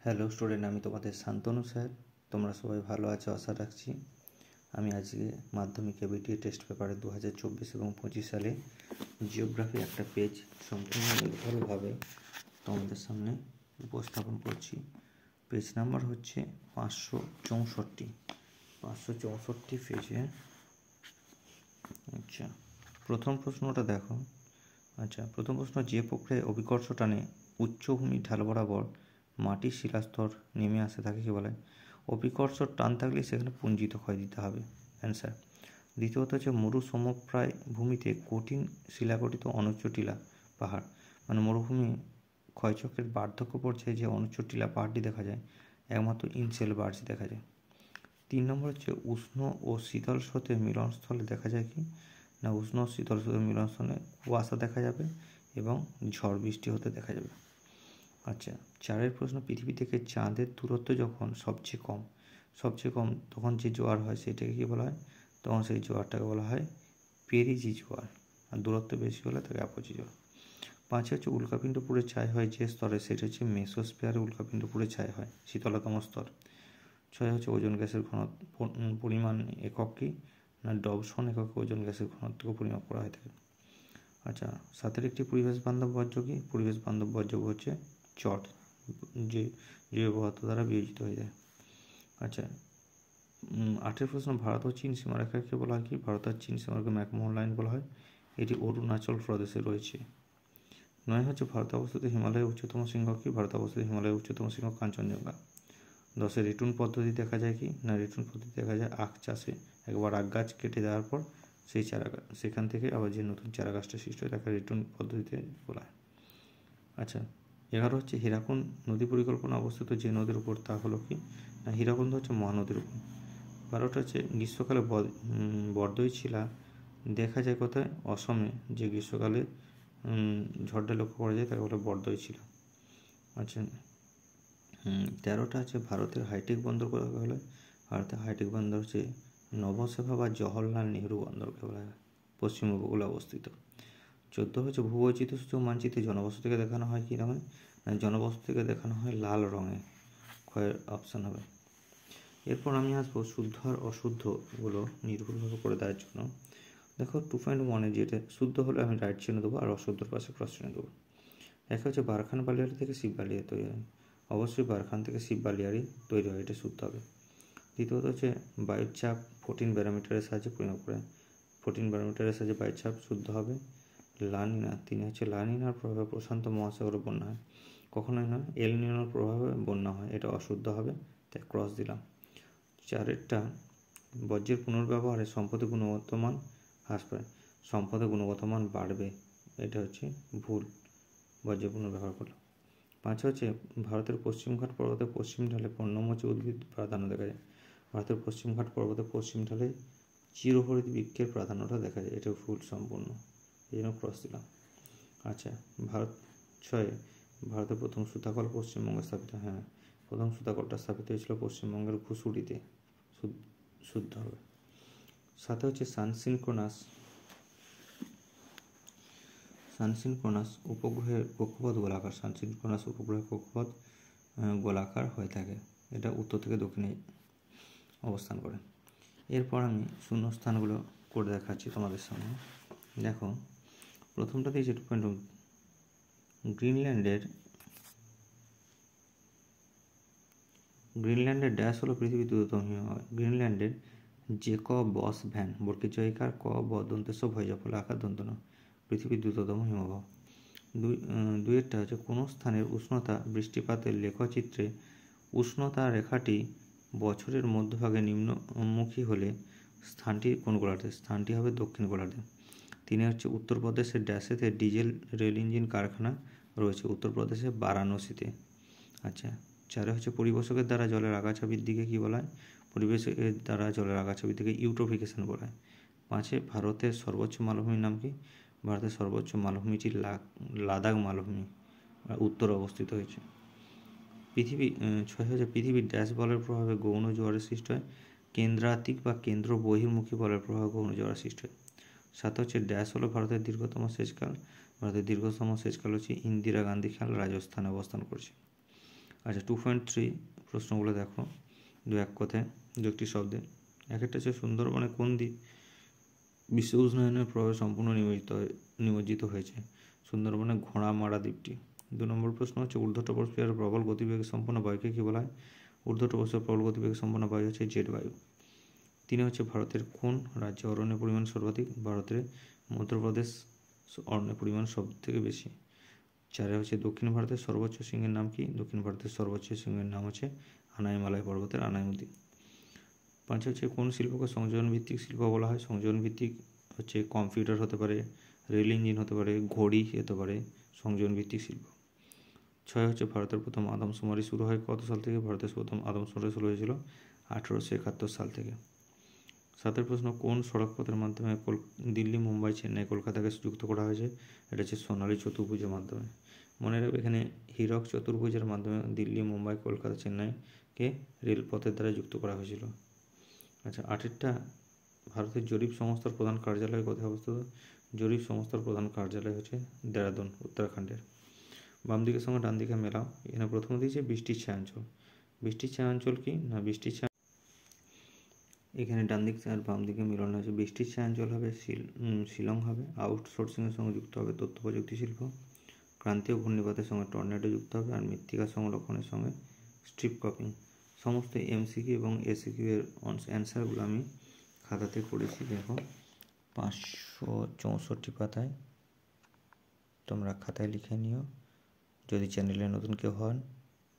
Hello student, আমি তোমাদের Shantanu sir. তোমরা সবাই ভালো আছো আশা রাখছি। আমি আজকে মাধ্যমিকে বিটিএ টেস্ট পেপারে 2024 এবং 25 সালে জিওগ্রাফি একটা পেজ সম্পূর্ণ নির্ভুলভাবে তোমাদের সামনে উপস্থাপন করছি। পেজ নাম্বার হচ্ছে 564 পেজে। আচ্ছা, প্রথম প্রশ্নটা দেখো। আচ্ছা, প্রথম প্রশ্ন, যে প্রক্রিয়ায় অভিকর্ষ টানে উচ্চভূমি ঢাল বরাবর মাটির শিলাস্তর নেমে আসে তাকে কি বলে? অভিকর্ষ টান থাকলে সেখানে পুঞ্জিত ক্ষয় দিতে হবে, অ্যান্সার। দ্বিতীয়ত হচ্ছে মরু সমপ্রায় ভূমিতে কঠিন শিলাগঠিত অনুচ্চ টিলা পাহাড়, মানে মরুভূমি ক্ষয়চক্রের বার্ধক্য পর্যায়ে যে অনুচ্চ টিলা পাহাড়টি দেখা যায় একমাত্র ইনসেল বার্চ দেখা যায়। 3 নম্বর হচ্ছে উষ্ণ ও শীতল স্রোতের মিলনস্থলে দেখা যায় কি না, উষ্ণ ও শীতল স্রোতের মিলনস্থলে কুয়াশা দেখা যাবে এবং ঝড় বৃষ্টি হতে দেখা যাবে। আচ্ছা, 4 প্রশ্ন, পৃথিবী থেকে চাঁদের দূরত্ব যখন সবচেয়ে কম তখন যে জোয়ার হয় সেটাকে কি বলা হয়? তখন সেই জোয়ারটাকে বলা হয় পেরিজি জোয়ার, আর দূরত্ব বেশি হলে তাকে অ্যাপোজি জোয়ার। 5 হচ্ছে উল্কাপিণ্ড পুড়ে ছাই হয় যে স্তরে, সেটা হচ্ছে মেসোস্ফিয়ারে উল্কাপিণ্ড পুড়ে ছাই হয়, শীতলতম স্তর। 6 হচ্ছে ওজোন গ্যাসের পরিমাণ একক কি না, ডবসন এককে ওজোন গ্যাসের ঘনত্বকে পরিমাপ করা হয়ে থাকে। আচ্ছা, 7 একটি পরিবেশ বান্ধব বর্জ্য কি? পরিবেশ বান্ধব বর্জ্য হচ্ছে চট, যে জৈব পদার্থ দ্বারা বিয়োজিত হয়ে যায়। আচ্ছা, 8 প্রশ্ন, ভারত ও চীন সীমারেখাকে বলা হয় কি? ভারত আর চীন সীমারেখা ম্যাকমোহন লাইন বলা হয়, এটি অরুণাচল প্রদেশে রয়েছে। 9 হচ্ছে ভারতে অবস্থিত হিমালয়ের উচ্চতম শৃঙ্গ কি? ভারতে অবস্থিত হিমালয়ের উচ্চতম শৃঙ্গ কাঞ্চনজঙ্ঘা। 10 রিটুন পদ্ধতি দেখা যায় কি না, রিটুন পদ্ধতি দেখা যায় আখ চাষে। একবার আখ গাছ কেটে দেওয়ার পর সেই সেখান থেকে আবার যে নতুন চারা গাছটা সৃষ্টি হয় তাকে রিটুন পদ্ধতিতে বলা হয়। আচ্ছা, 11 হচ্ছে হীরাকুণ্ড নদী পরিকল্পনা অবস্থিত যে নদীর উপর তা হলো কি না, হীরাকুণ্ড হচ্ছে মহানদীর উপর। 12টা হচ্ছে গ্রীষ্মকালে বরদইছিলা দেখা যায় কোথায়? অসমে, যে গ্রীষ্মকালে ঝড়টা লক্ষ্য করা যায় তাকে বলে বরদইছিলা। আচ্ছা, 13টা হচ্ছে ভারতের হাইটেক বন্দর কাকে বলে? ভারতের হাইটেক বন্দর হচ্ছে নবসেভা বা জওহরলাল নেহরু বন্দরকে বলা হয়, পশ্চিম উপকূলে অবস্থিত। 14 হচ্ছে ভূবৈচিত্র্য সূচক মানচিত্রে জনবসতিকে দেখানো হয় কি রকম? জনবসতিকে দেখানো হয় লাল রঙে, ক্ষয়ের অপশান হবে। এরপর আমি আসবো শুদ্ধ আর অশুদ্ধগুলো নির্ভুলভাবে করে দেওয়ার জন্য। দেখো 2.1 যেটা শুদ্ধ হলে আমি রাইট চিহ্ন দেবো আর অশুদ্ধর পাশে ক্রস চিহ্ন দেবো। এক হচ্ছে বারখান বালিয়াড়ি থেকে শিব বালিয়াড়ি তৈরি হয়, অবশ্যই বারখান থেকে শিব বালিয়াড়ি তৈরি হয়, এটা শুদ্ধ হবে। দ্বিতীয়ত হচ্ছে বায়ুর চাপ 14 ব্যারোমিটারের সাহায্যে পরিমাপ করে, 14 ব্যারোমিটারের সাহায্যে বায়ুর চাপ শুদ্ধ হবে। লানিনা, তিনি হচ্ছে লানিনার প্রভাবে প্রশান্ত মহাসাগরে বন্যা হয়, কখনোই নয়, এল নিনোর প্রভাবে বন্যা হয়, এটা অশুদ্ধ হবে, তাই ক্রস দিলাম। 4টা বর্জ্যের পুনর্ব্যবহারে সম্পদের গুণগত মান হ্রাস পায়, সম্পদের গুণগত মান বাড়বে, এটা হচ্ছে ভুল, বর্জ্য পুনর্ব্যবহার করলো। 5 হচ্ছে ভারতের পশ্চিমঘাট পর্বতের পশ্চিম ঢালে পর্ণমোচী উদ্ভিদ প্রাধান্য দেখা যায়, ভারতের পশ্চিমঘাট পর্বতের পশ্চিম ঢালে চিরহরিত বৃক্ষের প্রাধান্যটা দেখা যায়, এটা ভুল সম্পূর্ণ, এই জন্য ক্রস দিলাম। আচ্ছা, 6 ভারতের প্রথম সুতাকল পশ্চিমবঙ্গে স্থাপিত, হ্যাঁ, প্রথম সুতাকলটা স্থাপিত হয়েছিল পশ্চিমবঙ্গের ঘুষুড়িতে, শুদ্ধ হবে। 7 হচ্ছে সানসিনক্রোনাস উপগ্রহের কক্ষপথ গোলাকার, সানসিনক্রোনাস উপগ্রহের কক্ষপথ গোলাকার হয়ে থাকে, এটা উত্তর থেকে দক্ষিণে অবস্থান করে। এরপর আমি শূন্যস্থানগুলো করে দেখাচ্ছি তোমাদের সামনে। দেখো, প্রথমটা দিয়েছে 2.2, গ্রিনল্যান্ডের ড্যাশ হলো পৃথিবীর দ্রুততম হিমবাহ। গ্রিনল্যান্ডের জেকবস ভ্যান বর্গীয় জয়কার ক বদন্তেশ ভয়জা ফলে আকার দন্ত ন, পৃথিবীর দ্রুততম হিমবাহ। 2 হচ্ছে কোনো স্থানের উষ্ণতা বৃষ্টিপাতের লেখচিত্রে উষ্ণতা রেখাটি বছরের মধ্যভাগে নিম্নমুখী হলে স্থানটি কোন গোলার্ধে? স্থানটি হবে দক্ষিণ গোলার্ধে। 3 হচ্ছে উত্তরপ্রদেশের ড্যাশেতে ডিজেল রেল ইঞ্জিন কারখানা রয়েছে, উত্তরপ্রদেশে বারাণসীতে। আচ্ছা, 4 হচ্ছে পরিবেশকের দ্বারা জলের আগাছা বৃদ্ধিকে কী বলা হয়? পরিবেশের দ্বারা জলের আগাছা বৃদ্ধিকে ইউট্রোফিকেশন বলা হয়। 5 ভারতের সর্বোচ্চ মালভূমির নাম কি? ভারতের সর্বোচ্চ মালভূমিটি লাদাখ মালভূমি, উত্তরে অবস্থিত হয়েছে। 6 হচ্ছে পৃথিবীর ড্যাশ বলের প্রভাবে গৌণ জোয়ারের সৃষ্টি হয়? কেন্দ্রাতিক বা কেন্দ্র বহির্মুখী বলের প্রভাবে গৌণ জোয়ারের সৃষ্টি হয়। 7 হচ্ছে ড্যাশ হলো ভারতের দীর্ঘতম সেচখাল? ভারতের দীর্ঘতম সেচখাল হচ্ছে ইন্দিরা গান্ধী খাল, রাজস্থানে অবস্থান করছে। আচ্ছা 2.3 প্রশ্নগুলো দেখো, দু এক কথায় দু একটি শব্দে। এক একটা হচ্ছে সুন্দরবনে কোন দ্বীপ বিশ্ব উষ্ণায়নের প্রভাবে সম্পূর্ণ নিমজ্জিত হয়েছে? সুন্দরবনে ঘোড়ামারা দ্বীপটি। 2 নম্বর প্রশ্ন হচ্ছে ঊর্ধ্ব ট্রপোস্ফিয়ারের প্রবল গতিবেগ সম্পন্ন বায়ুকে কী বলা হয়? ঊর্ধ্ব ট্রপোস্ফিয়ার প্রবল গতিবেগ সম্পন্ন বায়ু হচ্ছে জেট বায়ু। 3 হচ্ছে ভারতের কোন রাজ্যে অরণ্যের পরিমাণ সর্বাধিক? ভারতের মধ্যপ্রদেশ অরণ্যের পরিমাণ সব থেকে বেশি। 4 হচ্ছে দক্ষিণ ভারতের সর্বোচ্চ শৃঙ্গের নাম কি? দক্ষিণ ভারতের সর্বোচ্চ শৃঙ্গের নাম হচ্ছে আনাইমালাই পর্বতের আনাইমুদি। 5 হচ্ছে কোন শিল্পকে সংযোজন ভিত্তিক শিল্প বলা হয়? সংযোজন ভিত্তিক হচ্ছে কম্পিউটার হতে পারে, রেল ইঞ্জিন হতে পারে, ঘড়ি হতে পারে সংযোজন ভিত্তিক শিল্প। 6 হচ্ছে ভারতের প্রথম আদমশুমারি শুরু হয় কত সাল থেকে? ভারতের প্রথম আদমশুমারি শুরু হয়েছিল 1871 সাল থেকে। 7 প্রশ্ন কোন সড়ক পথের মাধ্যমে দিল্লি, মুম্বাই, চেন্নাই, কলকাতাকে যুক্ত করা হয়েছে? এটা হচ্ছে সোনালী চতুর্ভুজের মাধ্যমে। মনে রাখবে এখানে হীরক চতুর্ভুজের মাধ্যমে দিল্লি, মুম্বাই, কলকাতা, চেন্নাইকে রেলপথের দ্বারা যুক্ত করা হয়েছিল। আচ্ছা 8টা ভারতের জরিপ সংস্থার প্রধান কার্যালয় কোথায় অবস্থিত? জরিপ সংস্থার প্রধান কার্যালয় হচ্ছে দেরাদুন, উত্তরাখণ্ডের। বাম দিকের সঙ্গে ডান দিকে মেলাও। এখানে প্রথম দিয়েছে বৃষ্টির ছায়াঞ্চল। বৃষ্টির ছায়াঞ্চল কি না? বৃষ্টির ছায়া এখানে ডান দিক আর বাম দিকে মিলন হয়েছে। বৃষ্টির ছায়াঞ্চল হবে শিলং হবে। আউটসোর্সিংয়ের সঙ্গে যুক্ত হবে তথ্য প্রযুক্তি শিল্প। ক্রান্তীয় ঘূর্ণিপাতের সঙ্গে টর্নেডো যুক্ত হবে। আর মৃত্তিকা সংরক্ষণের সঙ্গে স্ট্রিপ ক্রপিং। সমস্ত এমসিকিউ এবং এসিকিউ এর অ্যান্সারগুলো আমি খাতাতে করেছি, দেখো 564 পাতায়। তোমরা খাতায় লিখে নিও। যদি চ্যানেলে নতুন কেউ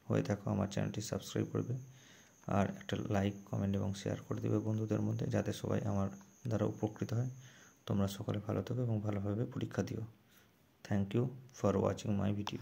হয়ে থাকো আমার চ্যানেলটি সাবস্ক্রাইব করবে, আর একটা লাইক, কমেন্ট এবং শেয়ার করে দেবে বন্ধুদের মধ্যে, যাতে সবাই আমার দ্বারা উপকৃত হয়। তোমরা সকলে ভালো থেকো এবং ভালোভাবে পরীক্ষা দিও। Thank you for watching my video.